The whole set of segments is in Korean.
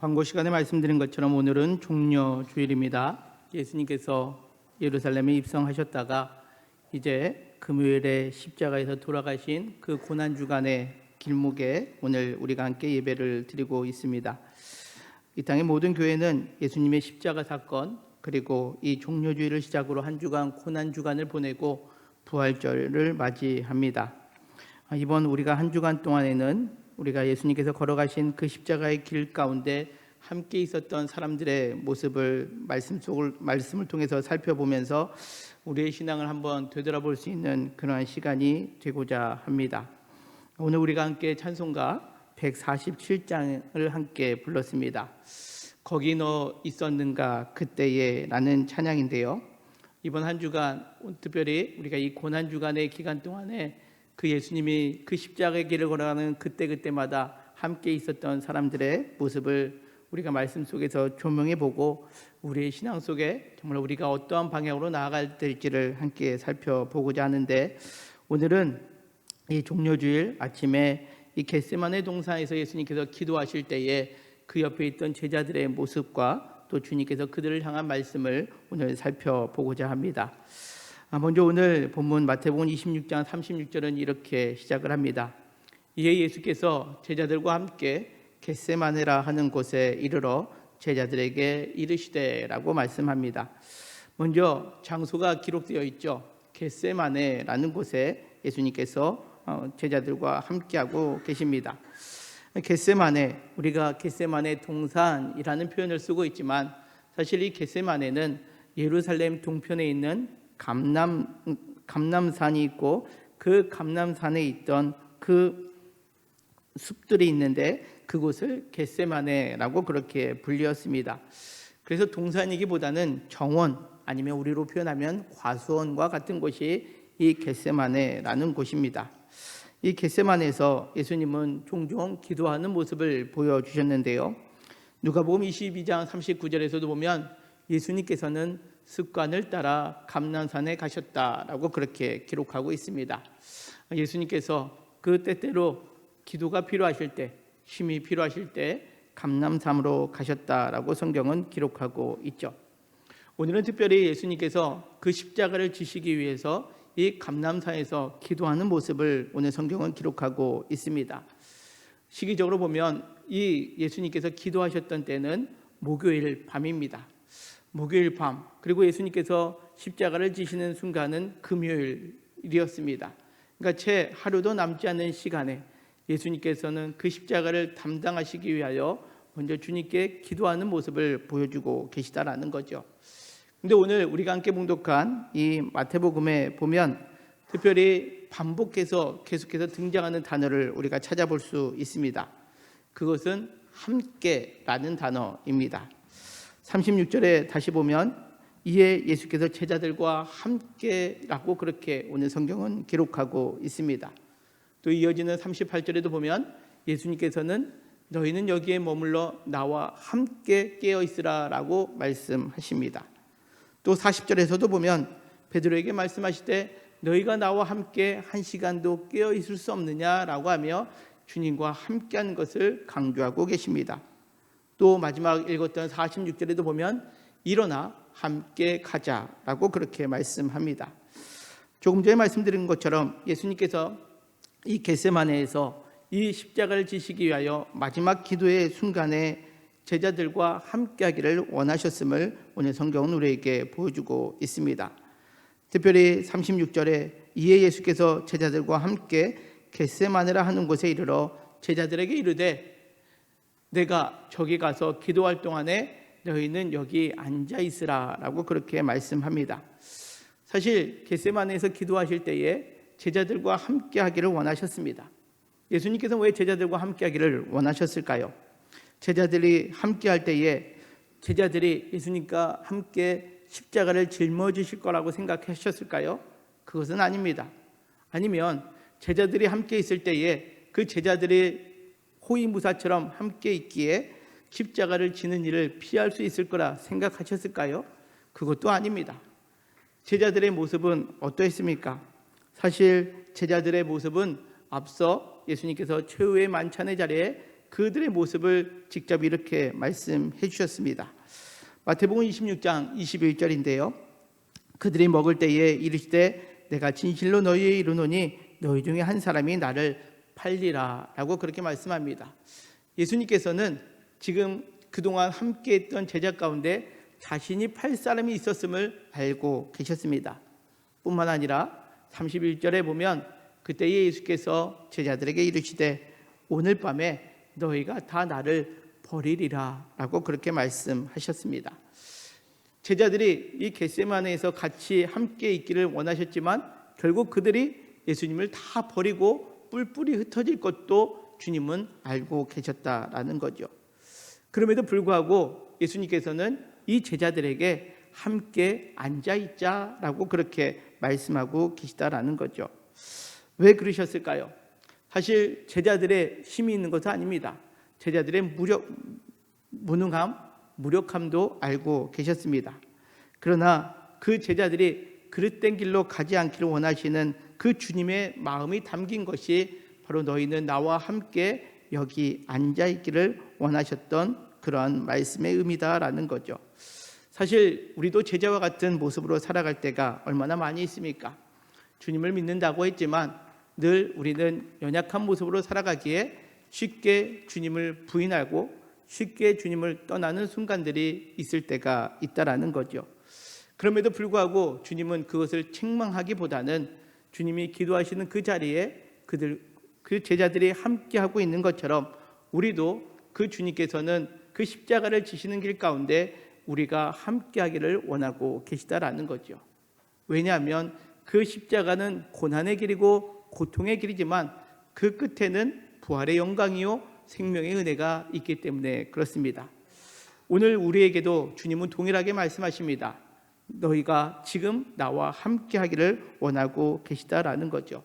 광고 시간에 말씀드린 것처럼 오늘은 종려주일입니다. 예수님께서 예루살렘에 입성하셨다가 이제 금요일에 십자가에서 돌아가신 그 고난주간의 길목에 오늘 우리가 함께 예배를 드리고 있습니다. 이 땅의 모든 교회는 예수님의 십자가 사건 그리고 이 종려주일을 시작으로 한 주간 고난주간을 보내고 부활절을 맞이합니다. 이번 우리가 한 주간 동안에는 우리가 예수님께서 걸어가신 그 십자가의 길 가운데 함께 있었던 사람들의 모습을 말씀을 통해서 살펴보면서 우리의 신앙을 한번 되돌아볼 수 있는 그러한 시간이 되고자 합니다. 오늘 우리가 함께 찬송가 147장을 함께 불렀습니다. 거기 너 있었는가 그때에 라는 찬양인데요. 이번 한 주간 특별히 우리가 이 고난주간의 기간 동안에 그 예수님이 그 십자가의 길을 걸어가는 그때마다 함께 있었던 사람들의 모습을 우리가 말씀 속에서 조명해 보고 우리의 신앙 속에 정말 우리가 어떠한 방향으로 나아가야 될지를 함께 살펴보고자 하는데, 오늘은 이 종려주일 아침에 이 겟세마네 동산에서 예수님께서 기도하실 때에 그 옆에 있던 제자들의 모습과 또 주님께서 그들을 향한 말씀을 오늘 살펴보고자 합니다. 먼저 오늘 본문 마태복음 26장 36절은 이렇게 시작을 합니다. 이에 예수께서 제자들과 함께 겟세마네라 하는 곳에 이르러 제자들에게 이르시되라고 말씀합니다. 먼저 장소가 기록되어 있죠. 겟세마네라는 곳에 예수님께서 제자들과 함께하고 계십니다. 겟세마네, 우리가 겟세마네 동산이라는 표현을 쓰고 있지만 사실 이 겟세마네는 예루살렘 동편에 있는 감람산이 있고 그 감람산에 있던 그 숲들이 있는데 그곳을 겟세마네라고 그렇게 불리었습니다. 그래서 동산이기보다는 정원 아니면 우리로 표현하면 과수원과 같은 곳이 이 겟세마네라는 곳입니다. 이 겟세마네에서 예수님은 종종 기도하는 모습을 보여주셨는데요. 누가복음 22장 39절에서도 보면 예수님께서는 습관을 따라 감람산에 가셨다라고 그렇게 기록하고 있습니다. 예수님께서 그 때때로 기도가 필요하실 때, 힘이 필요하실 때 감람산으로 가셨다라고 성경은 기록하고 있죠. 오늘은 특별히 예수님께서 그 십자가를 지시기 위해서 이 감람산에서 기도하는 모습을 오늘 성경은 기록하고 있습니다. 시기적으로 보면 이 예수님께서 기도하셨던 때는 목요일 밤입니다. 목요일 밤, 그리고 예수님께서 십자가를 지시는 순간은 금요일이었습니다. 그러니까 채 하루도 남지 않은 시간에 예수님께서는 그 십자가를 담당하시기 위하여 먼저 주님께 기도하는 모습을 보여주고 계시다라는 거죠. 근데 오늘 우리가 함께 봉독한 이 마태복음에 보면 특별히 반복해서 계속해서 등장하는 단어를 우리가 찾아볼 수 있습니다. 그것은 함께라는 단어입니다. 36절에 다시 보면 이에 예수께서 제자들과 함께라고 그렇게 오늘 성경은 기록하고 있습니다. 또 이어지는 38절에도 보면 예수님께서는 너희는 여기에 머물러 나와 함께 깨어 있으라 라고 말씀하십니다. 또 40절에서도 보면 베드로에게 말씀하시되 너희가 나와 함께 한 시간도 깨어 있을 수 없느냐라고 하며 주님과 함께하는 것을 강조하고 계십니다. 또 마지막 읽었던 46절에도 보면 일어나 함께 가자라고 그렇게 말씀합니다. 조금 전에 말씀드린 것처럼 예수님께서 이 겟세마네에서 이 십자가를 지시기 위하여 마지막 기도의 순간에 제자들과 함께하기를 원하셨음을 오늘 성경은 우리에게 보여주고 있습니다. 특별히 36절에 이에 예수께서 제자들과 함께 겟세마네라 하는 곳에 이르러 제자들에게 이르되 내가 저기 가서 기도할 동안에 너희는 여기 앉아 있으라 라고 그렇게 말씀합니다. 사실 겟세마네에서 기도하실 때에 제자들과 함께 하기를 원하셨습니다. 예수님께서 왜 제자들과 함께 하기를 원하셨을까요? 제자들이 함께 할 때에 제자들이 예수님과 함께 십자가를 짊어지실 거라고 생각하셨을까요? 그것은 아닙니다. 아니면 제자들이 함께 있을 때에 그 제자들이 호위무사처럼 함께 있기에 십자가를 지는 일을 피할 수 있을 거라 생각하셨을까요? 그것도 아닙니다. 제자들의 모습은 어떠했습니까? 사실 제자들의 모습은 앞서 예수님께서 최후의 만찬의 자리에 그들의 모습을 직접 이렇게 말씀해 주셨습니다. 마태복음 26장 21절인데요. 그들이 먹을 때에 이르시되 내가 진실로 너희에 이르노니 너희 중에 한 사람이 나를 팔리라 라고 그렇게 말씀합니다. 예수님께서는 지금 그동안 함께했던 제자 가운데 자신이 팔 사람이 있었음을 알고 계셨습니다. 뿐만 아니라 31절에 보면 그때 예수께서 제자들에게 이르시되 오늘 밤에 너희가 다 나를 버리리라 라고 그렇게 말씀하셨습니다. 제자들이 이 겟세마네에서 같이 함께 있기를 원하셨지만 결국 그들이 예수님을 다 버리고 뿔뿔이 흩어질 것도 주님은 알고 계셨다라는 거죠. 그럼에도 불구하고 예수님께서는 이 제자들에게 함께 앉아있자라고 그렇게 말씀하고 계시다라는 거죠. 왜 그러셨을까요? 사실 제자들의 힘이 있는 것은 아닙니다. 제자들의 무력함도 알고 계셨습니다. 그러나 그 제자들이 그릇된 길로 가지 않기를 원하시는 그 주님의 마음이 담긴 것이 바로 너희는 나와 함께 여기 앉아있기를 원하셨던 그러한 말씀의 의미다라는 거죠. 사실 우리도 제자와 같은 모습으로 살아갈 때가 얼마나 많이 있습니까? 주님을 믿는다고 했지만 늘 우리는 연약한 모습으로 살아가기에 쉽게 주님을 부인하고 쉽게 주님을 떠나는 순간들이 있을 때가 있다라는 거죠. 그럼에도 불구하고 주님은 그것을 책망하기보다는 주님이 기도하시는 그 자리에 그 제자들이 함께하고 있는 것처럼 우리도 그 주님께서는 그 십자가를 지시는 길 가운데 우리가 함께하기를 원하고 계시다라는 거죠. 왜냐하면 그 십자가는 고난의 길이고 고통의 길이지만 그 끝에는 부활의 영광이요 생명의 은혜가 있기 때문에 그렇습니다. 오늘 우리에게도 주님은 동일하게 말씀하십니다. 너희가 지금 나와 함께하기를 원하고 계시다라는 거죠.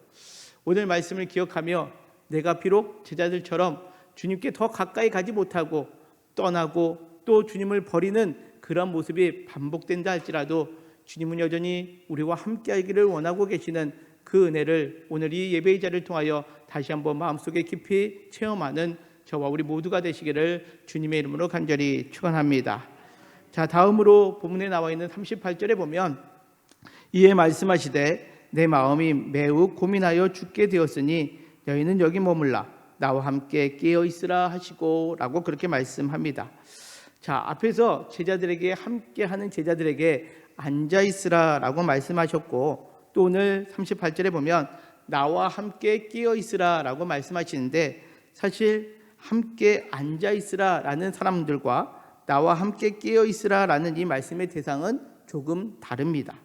오늘 말씀을 기억하며 내가 비록 제자들처럼 주님께 더 가까이 가지 못하고 떠나고 또 주님을 버리는 그런 모습이 반복된다 할지라도 주님은 여전히 우리와 함께하기를 원하고 계시는 그 은혜를 오늘 이 예배의 자리를 통하여 다시 한번 마음속에 깊이 체험하는 저와 우리 모두가 되시기를 주님의 이름으로 간절히 축원합니다. 자, 다음으로 본문에 나와 있는 38절에 보면 이에 말씀하시되 내 마음이 매우 고민하여 죽게 되었으니 너희는 여기 머물라 나와 함께 깨어 있으라 하시고 라고 그렇게 말씀합니다. 자, 앞에서 제자들에게 함께하는 제자들에게 앉아 있으라 라고 말씀하셨고 또 오늘 38절에 보면 나와 함께 깨어 있으라 라고 말씀하시는데 사실 함께 앉아 있으라 라는 사람들과 나와 함께 깨어 있으라 라는 이 말씀의 대상은 조금 다릅니다.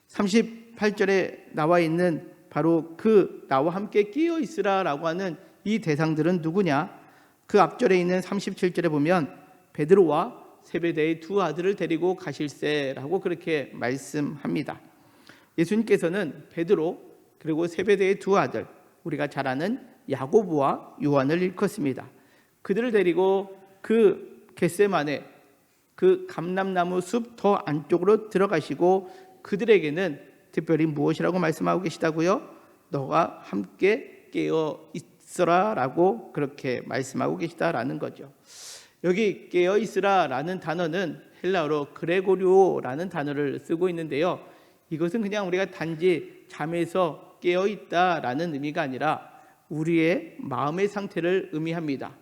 38절에 나와 있는 바로 그 나와 함께 깨어 있으라 라고 하는 이 대상들은 누구냐? 그 앞절에 있는 37절에 보면 베드로와 세베대의 두 아들을 데리고 가실세라고 그렇게 말씀합니다. 예수님께서는 베드로 그리고 세베대의 두 아들 우리가 잘 아는 야고보와 요한을 일컫습니다. 그들을 데리고 그 겟세마네 그 감람나무 숲 더 안쪽으로 들어가시고 그들에게는 특별히 무엇이라고 말씀하고 계시다고요? 너가 함께 깨어 있어라 라고 그렇게 말씀하고 계시다라는 거죠. 여기 깨어 있으라 라는 단어는 헬라어로 그레고리오라는 단어를 쓰고 있는데요. 이것은 그냥 우리가 단지 잠에서 깨어 있다라는 의미가 아니라 우리의 마음의 상태를 의미합니다.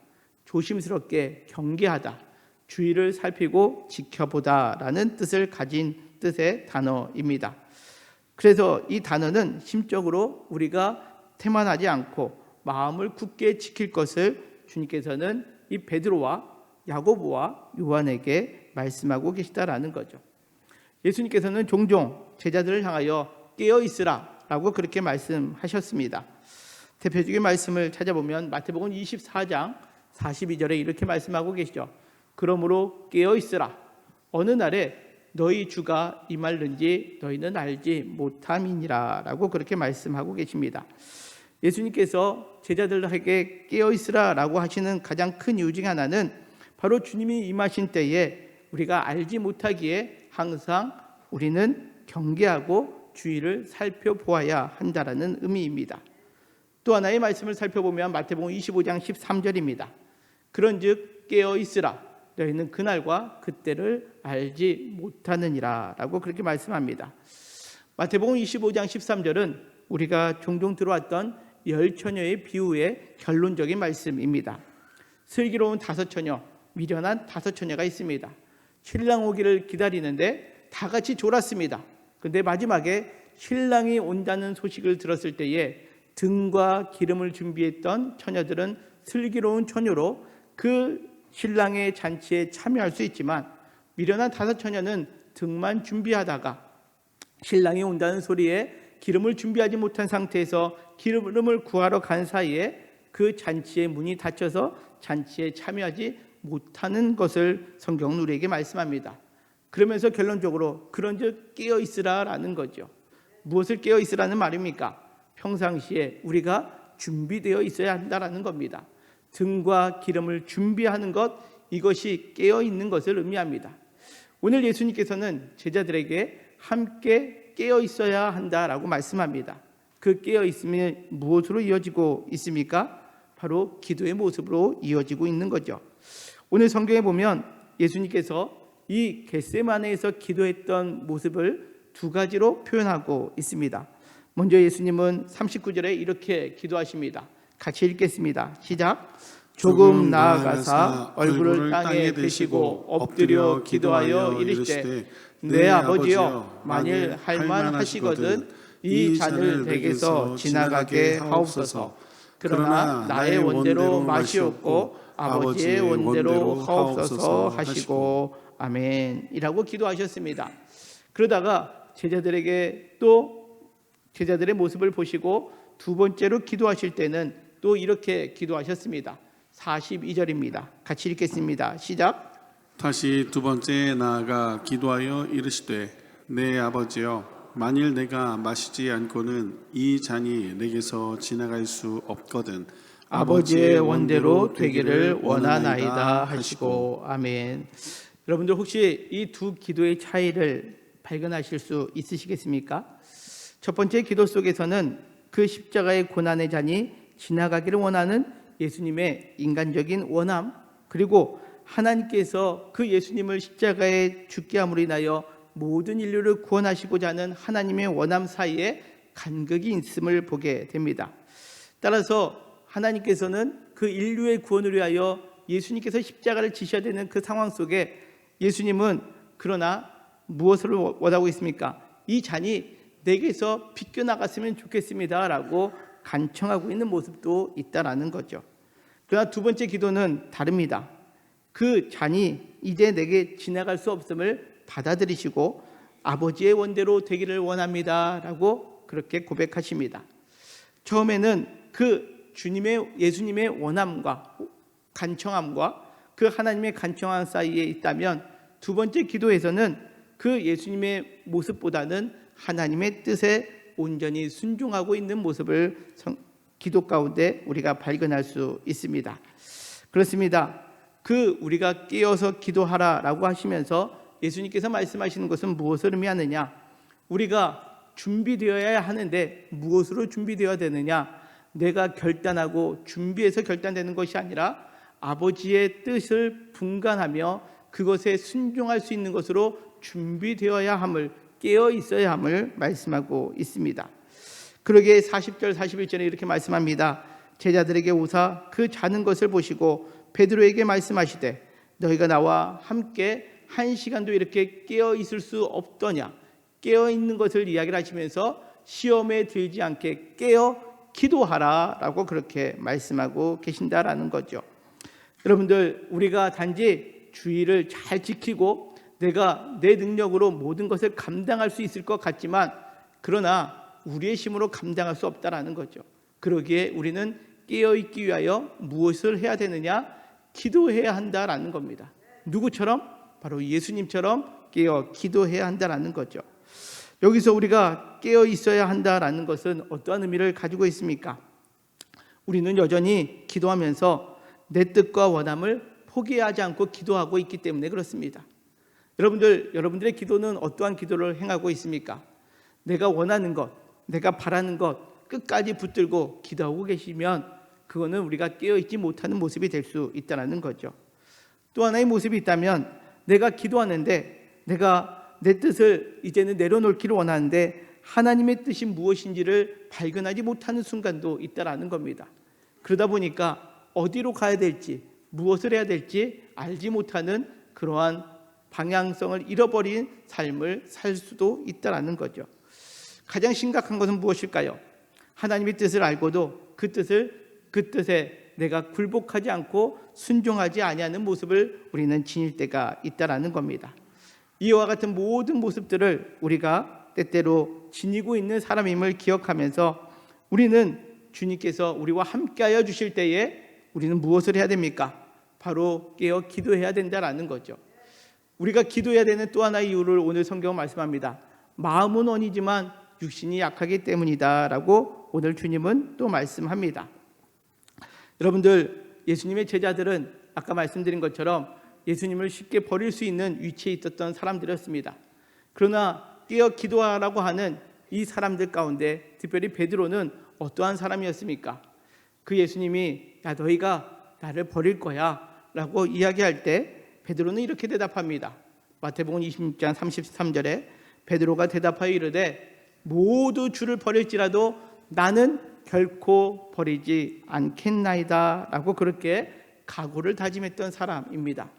조심스럽게 경계하다, 주의를 살피고 지켜보다라는 뜻을 가진 뜻의 단어입니다. 그래서 이 단어는 심적으로 우리가 태만하지 않고 마음을 굳게 지킬 것을 주님께서는 이 베드로와 야고보와 요한에게 말씀하고 계시다라는 거죠. 예수님께서는 종종 제자들을 향하여 깨어 있으라 라고 그렇게 말씀하셨습니다. 대표적인 말씀을 찾아보면 마태복음 24장 42절에 이렇게 말씀하고 계시죠. 그러므로 깨어 있으라. 어느 날에 너희 주가 임할는지 너희는 알지 못함이니라 라고 그렇게 말씀하고 계십니다. 예수님께서 제자들에게 깨어 있으라 라고 하시는 가장 큰 이유 중에 하나는 바로 주님이 임하신 때에 우리가 알지 못하기에 항상 우리는 경계하고 주의를 살펴보아야 한다라는 의미입니다. 또 하나의 말씀을 살펴보면 마태복음 25장 13절입니다. 그런즉 깨어 있으라. 너희는 그날과 그때를 알지 못하느니라 라고 그렇게 말씀합니다. 마태복음 25장 13절은 우리가 종종 들어왔던 열 처녀의 비유의 결론적인 말씀입니다. 슬기로운 5처녀, 미련한 5처녀가 있습니다. 신랑 오기를 기다리는데 다 같이 졸았습니다. 그런데 마지막에 신랑이 온다는 소식을 들었을 때에 등과 기름을 준비했던 처녀들은 슬기로운 처녀로 그 신랑의 잔치에 참여할 수 있지만, 미련한 5처녀는 등만 준비하다가 신랑이 온다는 소리에 기름을 준비하지 못한 상태에서 기름을 구하러 간 사이에 그 잔치의 문이 닫혀서 잔치에 참여하지 못하는 것을 성경은 우리에게 말씀합니다. 그러면서 결론적으로 그런즉 깨어 있으라라는 거죠. 무엇을 깨어 있으라는 말입니까? 평상시에 우리가 준비되어 있어야 한다라는 겁니다. 등과 기름을 준비하는 것, 이것이 깨어 있는 것을 의미합니다. 오늘 예수님께서는 제자들에게 함께 깨어 있어야 한다라고 말씀합니다. 그 깨어 있음이 무엇으로 이어지고 있습니까? 바로 기도의 모습으로 이어지고 있는 거죠. 오늘 성경에 보면 예수님께서 이 겟세마네에서 기도했던 모습을 2가지로 표현하고 있습니다. 먼저 예수님은 39절에 이렇게 기도하십니다. 같이 읽겠습니다. 시작. 조금 나아가사 얼굴을 땅에 대시고 엎드려 기도하여 이르시되 내 아버지여, 만일 할만하시거든 이 잔을 내게서 지나가게 하옵소서. 그러나 나의 원대로 마시옵고 아버지의 원대로 하옵소서 하시고 아멘 이라고 기도하셨습니다. 그러다가 제자들에게 또 제자들의 모습을 보시고 2번째로 기도하실 때는 또 이렇게 기도하셨습니다. 42절입니다. 같이 읽겠습니다. 시작. 다시 2번째 나아가 기도하여 이르시되 내 아버지여, 만일 내가 마시지 않고는 이 잔이 내게서 지나갈 수 없거든 아버지의 원대로 되기를 원하나이다 하시고 아멘. 여러분들 혹시 이 2 기도의 차이를 발견하실 수 있으시겠습니까? 첫 번째 기도 속에서는 그 십자가의 고난의 잔이 지나가기를 원하는 예수님의 인간적인 원함, 그리고 하나님께서 그 예수님을 십자가에 죽게 함으로 인하여 모든 인류를 구원하시고자 하는 하나님의 원함 사이에 간극이 있음을 보게 됩니다. 따라서 하나님께서는 그 인류의 구원을 위하여 예수님께서 십자가를 지셔야 되는 그 상황 속에 예수님은 그러나 무엇을 원하고 있습니까? 이 잔이 내게서 비껴나갔으면 좋겠습니다 라고 간청하고 있는 모습도 있다라는 거죠. 그러나 2번째 기도는 다릅니다. 그 잔이 이제 내게 지나갈 수 없음을 받아들이시고 아버지의 원대로 되기를 원합니다 라고 그렇게 고백하십니다. 처음에는 그 예수님의 원함과 간청함과 그 하나님의 간청함 사이에 있다면, 2번째 기도에서는 그 예수님의 모습보다는 하나님의 뜻에 온전히 순종하고 있는 모습을 기도 가운데 우리가 발견할 수 있습니다. 그렇습니다. 그 우리가 깨어서 기도하라라고 하시면서 예수님께서 말씀하시는 것은 무엇을 의미하느냐? 우리가 준비되어야 하는데 무엇으로 준비되어야 되느냐? 내가 결단하고 준비해서 결단되는 것이 아니라 아버지의 뜻을 분간하며 그것에 순종할 수 있는 것으로 준비되어야 함을, 깨어 있어야 함을 말씀하고 있습니다. 그러기에 40절 41절에 이렇게 말씀합니다. 제자들에게 오사 그 자는 것을 보시고 베드로에게 말씀하시되 너희가 나와 함께 1시간도 이렇게 깨어 있을 수 없더냐? 깨어 있는 것을 이야기를 하시면서 시험에 들지 않게 깨어 기도하라 라고 그렇게 말씀하고 계신다라는 거죠. 여러분들, 우리가 단지 주의를 잘 지키고 내가 내 능력으로 모든 것을 감당할 수 있을 것 같지만, 그러나 우리의 힘으로 감당할 수 없다라는 거죠. 그러기에 우리는 깨어있기 위하여 무엇을 해야 되느냐? 기도해야 한다라는 겁니다. 누구처럼? 바로 예수님처럼 깨어 기도해야 한다라는 거죠. 여기서 우리가 깨어 있어야 한다라는 것은 어떠한 의미를 가지고 있습니까? 우리는 여전히 기도하면서 내 뜻과 원함을 포기하지 않고 기도하고 있기 때문에 그렇습니다. 여러분들의 기도는 어떠한 기도를 행하고 있습니까? 내가 원하는 것, 내가 바라는 것 끝까지 붙들고 기도하고 계시면 그거는 우리가 깨어있지 못하는 모습이 될 수 있다는 거죠. 또 하나의 모습이 있다면 내가 기도하는데 내가 내 뜻을 이제는 내려놓기를 원하는데 하나님의 뜻이 무엇인지를 발견하지 못하는 순간도 있다라는 겁니다. 그러다 보니까 어디로 가야 될지 무엇을 해야 될지 알지 못하는 그러한 방향성을 잃어버린 삶을 살 수도 있다라는 거죠. 가장 심각한 것은 무엇일까요? 하나님의 뜻을 알고도 그 뜻에 내가 굴복하지 않고 순종하지 아니하는 모습을 우리는 지닐 때가 있다라는 겁니다. 이와 같은 모든 모습들을 우리가 때때로 지니고 있는 사람임을 기억하면서 우리는 주님께서 우리와 함께하여 주실 때에 우리는 무엇을 해야 됩니까? 바로 깨어 기도해야 된다라는 거죠. 우리가 기도해야 되는 또 하나의 이유를 오늘 성경은 말씀합니다. 마음은 원이지만 육신이 약하기 때문이다라고 오늘 주님은 또 말씀합니다. 여러분들, 예수님의 제자들은 아까 말씀드린 것처럼 예수님을 쉽게 버릴 수 있는 위치에 있었던 사람들이었습니다. 그러나 깨어 기도하라고 하는 이 사람들 가운데 특별히 베드로는 어떠한 사람이었습니까? 그 예수님이 야 너희가 나를 버릴 거야 라고 이야기할 때 베드로는 이렇게 대답합니다. 마태복음 26장 33절에 베드로가 대답하여 이르되 모두 주를 버릴지라도 나는 결코 버리지 않겠나이다 라고 그렇게 각오를 다짐했던 사람입니다.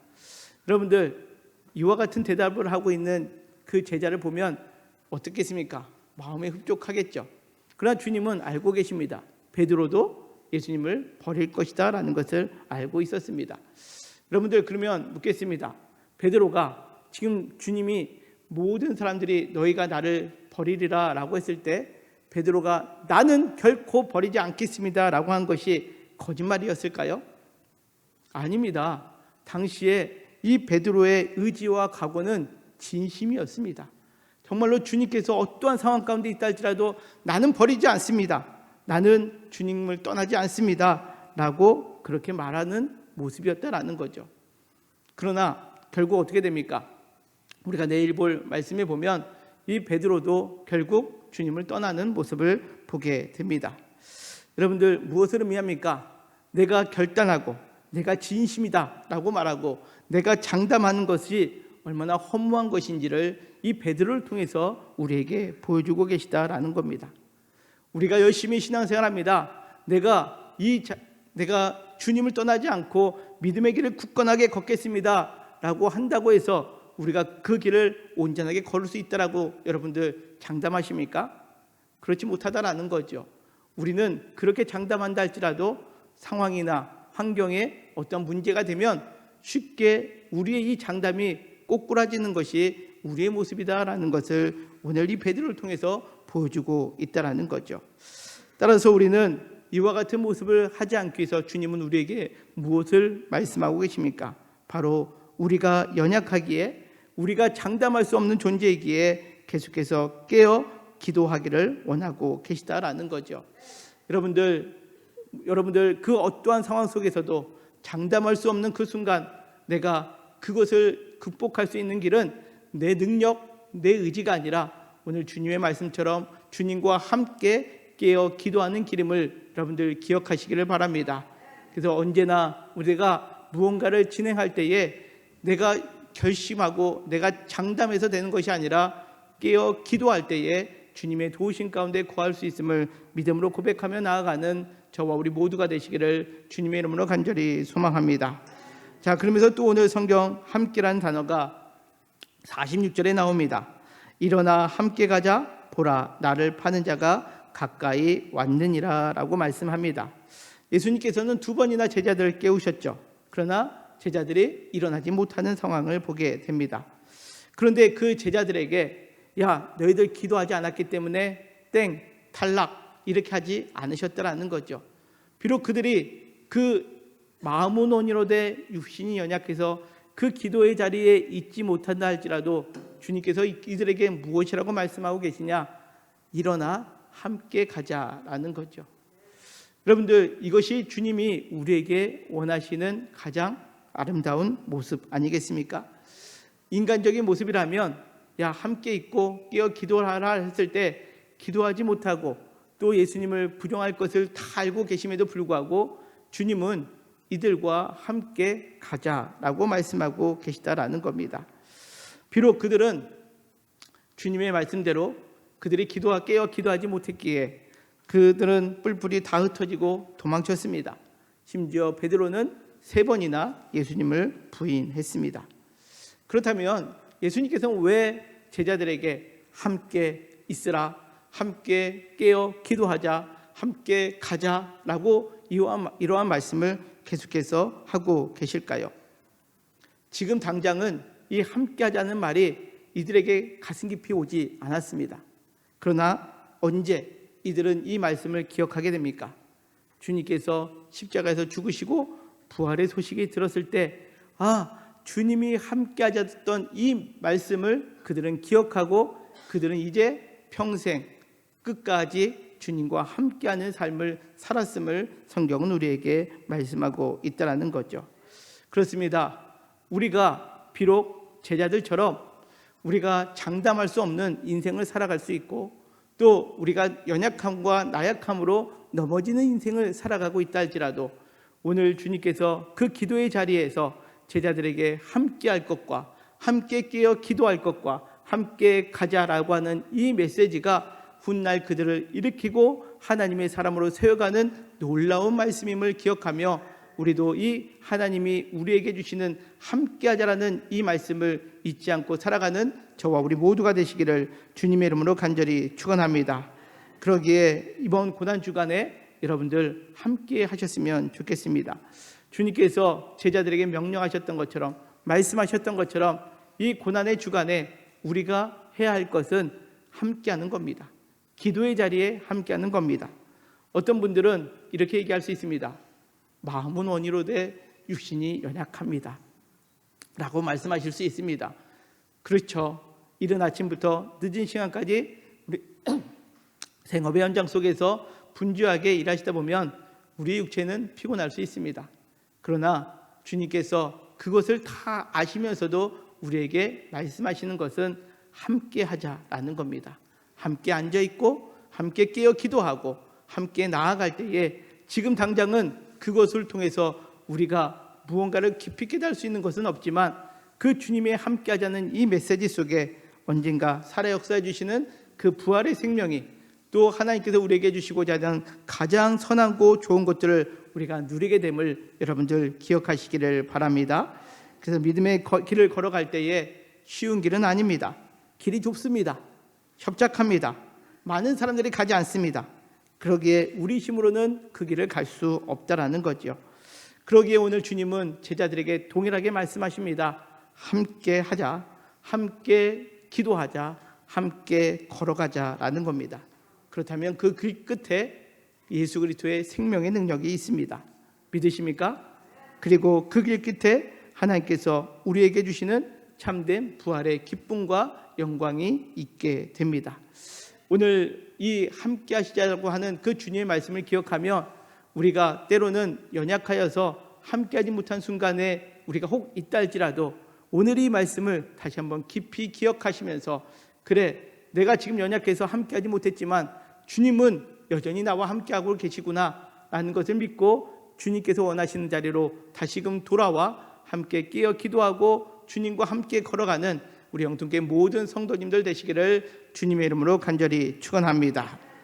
여러분들, 이와 같은 대답을 하고 있는 그 제자를 보면 어떻겠습니까? 마음에 흡족하겠죠. 그러나 주님은 알고 계십니다. 베드로도 예수님을 버릴 것이다 라는 것을 알고 있었습니다. 여러분들, 그러면 묻겠습니다. 베드로가 지금 주님이 모든 사람들이 너희가 나를 버리리라 라고 했을 때 베드로가 나는 결코 버리지 않겠습니다 라고 한 것이 거짓말이었을까요? 아닙니다. 당시에 이 베드로의 의지와 각오는 진심이었습니다. 정말로 주님께서 어떠한 상황 가운데 있다 할지라도 나는 버리지 않습니다. 나는 주님을 떠나지 않습니다 라고 그렇게 말하는 모습이었다라는 거죠. 그러나 결국 어떻게 됩니까? 우리가 내일 볼 말씀에 보면 이 베드로도 결국 주님을 떠나는 모습을 보게 됩니다. 여러분들, 무엇을 의미합니까? 내가 결단하고 내가 진심이다 라고 말하고 내가 장담하는 것이 얼마나 허무한 것인지를 이 베드로를 통해서 우리에게 보여주고 계시다라는 겁니다. 우리가 열심히 신앙생활합니다. 내가 주님을 떠나지 않고 믿음의 길을 굳건하게 걷겠습니다 라고 한다고 해서 우리가 그 길을 온전하게 걸을 수 있다라고 여러분들 장담하십니까? 그렇지 못하다라는 거죠. 우리는 그렇게 장담한다 할지라도 상황이나 환경에 어떤 문제가 되면 쉽게 우리의 이 장담이 꼬꾸라지는 것이 우리의 모습이다라는 것을 오늘 이 베드로를 통해서 보여주고 있다라는 거죠. 따라서 우리는 이와 같은 모습을 하지 않기 위해서 주님은 우리에게 무엇을 말씀하고 계십니까? 바로 우리가 연약하기에 우리가 장담할 수 없는 존재이기에 계속해서 깨어 기도하기를 원하고 계시다라는 거죠. 여러분들 그 어떠한 상황 속에서도 장담할 수 없는 그 순간 내가 그것을 극복할 수 있는 길은 내 능력, 내 의지가 아니라 오늘 주님의 말씀처럼 주님과 함께 깨어 기도하는 길임을 여러분들 기억하시기를 바랍니다. 그래서 언제나 우리가 무언가를 진행할 때에 내가 결심하고 내가 장담해서 되는 것이 아니라 깨어 기도할 때에 주님의 도우심 가운데 거할 수 있음을 믿음으로 고백하며 나아가는 저와 우리 모두가 되시기를 주님의 이름으로 간절히 소망합니다. 자, 그러면서 또 오늘 성경 함께라는 단어가 46절에 나옵니다. 일어나 함께 가자, 보라 나를 파는 자가 가까이 왔느니라 라고 말씀합니다. 예수님께서는 2번이나 제자들을 깨우셨죠. 그러나 제자들이 일어나지 못하는 상황을 보게 됩니다. 그런데 그 제자들에게 야 너희들 기도하지 않았기 때문에 땡 탈락 이렇게 하지 않으셨다라는 거죠. 비록 그들이 그 마음은 온이로되 육신이 연약해서 그 기도의 자리에 있지 못한다 할지라도 주님께서 이들에게 무엇이라고 말씀하고 계시냐? 일어나 함께 가자라는 거죠. 여러분들, 이것이 주님이 우리에게 원하시는 가장 아름다운 모습 아니겠습니까? 인간적인 모습이라면 야 함께 있고 깨어 기도하라 했을 때 기도하지 못하고 또 예수님을 부정할 것을 다 알고 계심에도 불구하고 주님은 이들과 함께 가자라고 말씀하고 계시다라는 겁니다. 비록 그들은 주님의 말씀대로 그들이 깨어 기도하지 못했기에 그들은 뿔뿔이 다 흩어지고 도망쳤습니다. 심지어 베드로는 3번이나 예수님을 부인했습니다. 그렇다면 예수님께서는 왜 제자들에게 함께 있으라, 함께 깨어 기도하자, 함께 가자라고 이러한 말씀을 계속해서 하고 계실까요? 지금 당장은 이 함께 하자는 말이 이들에게 가슴 깊이 오지 않았습니다. 그러나 언제 이들은 이 말씀을 기억하게 됩니까? 주님께서 십자가에서 죽으시고 부활의 소식이 들었을 때 주님이 함께 하셨던 이 말씀을 그들은 기억하고 그들은 이제 평생 끝까지 주님과 함께하는 삶을 살았음을 성경은 우리에게 말씀하고 있다는 거죠. 그렇습니다. 우리가 비록 제자들처럼 우리가 장담할 수 없는 인생을 살아갈 수 있고 또 우리가 연약함과 나약함으로 넘어지는 인생을 살아가고 있다 할지라도 오늘 주님께서 그 기도의 자리에서 제자들에게 함께할 것과 함께 깨어 기도할 것과 함께 가자라고 하는 이 메시지가 훗날 그들을 일으키고 하나님의 사람으로 세워가는 놀라운 말씀임을 기억하며 우리도 이 하나님이 우리에게 주시는 함께하자라는 이 말씀을 잊지 않고 살아가는 저와 우리 모두가 되시기를 주님의 이름으로 간절히 축원합니다. 그러기에 이번 고난주간에 여러분들 함께 하셨으면 좋겠습니다. 주님께서 제자들에게 명령하셨던 것처럼 말씀하셨던 것처럼 이 고난의 주간에 우리가 해야 할 것은 함께하는 겁니다. 기도의 자리에 함께하는 겁니다. 어떤 분들은 이렇게 얘기할 수 있습니다. 마음은 원이로되 육신이 연약합니다 라고 말씀하실 수 있습니다. 그렇죠. 이른 아침부터 늦은 시간까지 우리 생업의 현장 속에서 분주하게 일하시다 보면 우리 육체는 피곤할 수 있습니다. 그러나 주님께서 그것을 다 아시면서도 우리에게 말씀하시는 것은 함께 하자라는 겁니다. 함께 앉아있고 함께 깨어 기도하고 함께 나아갈 때에 지금 당장은 그것을 통해서 우리가 무언가를 깊이 깨달을 수 있는 것은 없지만 그 주님의 함께 하자는 이 메시지 속에 언젠가 살아 역사해 주시는 그 부활의 생명이 또 하나님께서 우리에게 주시고자 하는 가장 선하고 좋은 것들을 우리가 누리게 됨을 여러분들 기억하시기를 바랍니다. 그래서 믿음의 길을 걸어갈 때에 쉬운 길은 아닙니다. 길이 좁습니다. 협착합니다. 많은 사람들이 가지 않습니다. 그러기에 우리 힘으로는 그 길을 갈 수 없다라는 거죠. 그러기에 오늘 주님은 제자들에게 동일하게 말씀하십니다. 함께 하자, 함께 기도하자, 함께 걸어가자라는 겁니다. 그렇다면 그 길 끝에 예수 그리스도의 생명의 능력이 있습니다. 믿으십니까? 그리고 그 길 끝에 하나님께서 우리에게 주시는 참된 부활의 기쁨과 영광이 있게 됩니다. 오늘 이 함께 하시자고 하는 그 주님의 말씀을 기억하며 우리가 때로는 연약하여서 함께하지 못한 순간에 우리가 혹 있다 할지라도 오늘 이 말씀을 다시 한번 깊이 기억하시면서 그래 내가 지금 연약해서 함께하지 못했지만 주님은 여전히 나와 함께하고 계시구나 라는 것을 믿고 주님께서 원하시는 자리로 다시금 돌아와 함께 깨어 기도하고 주님과 함께 걸어가는 우리 영통교회 모든 성도님들 되시기를 주님의 이름으로 간절히 축원합니다.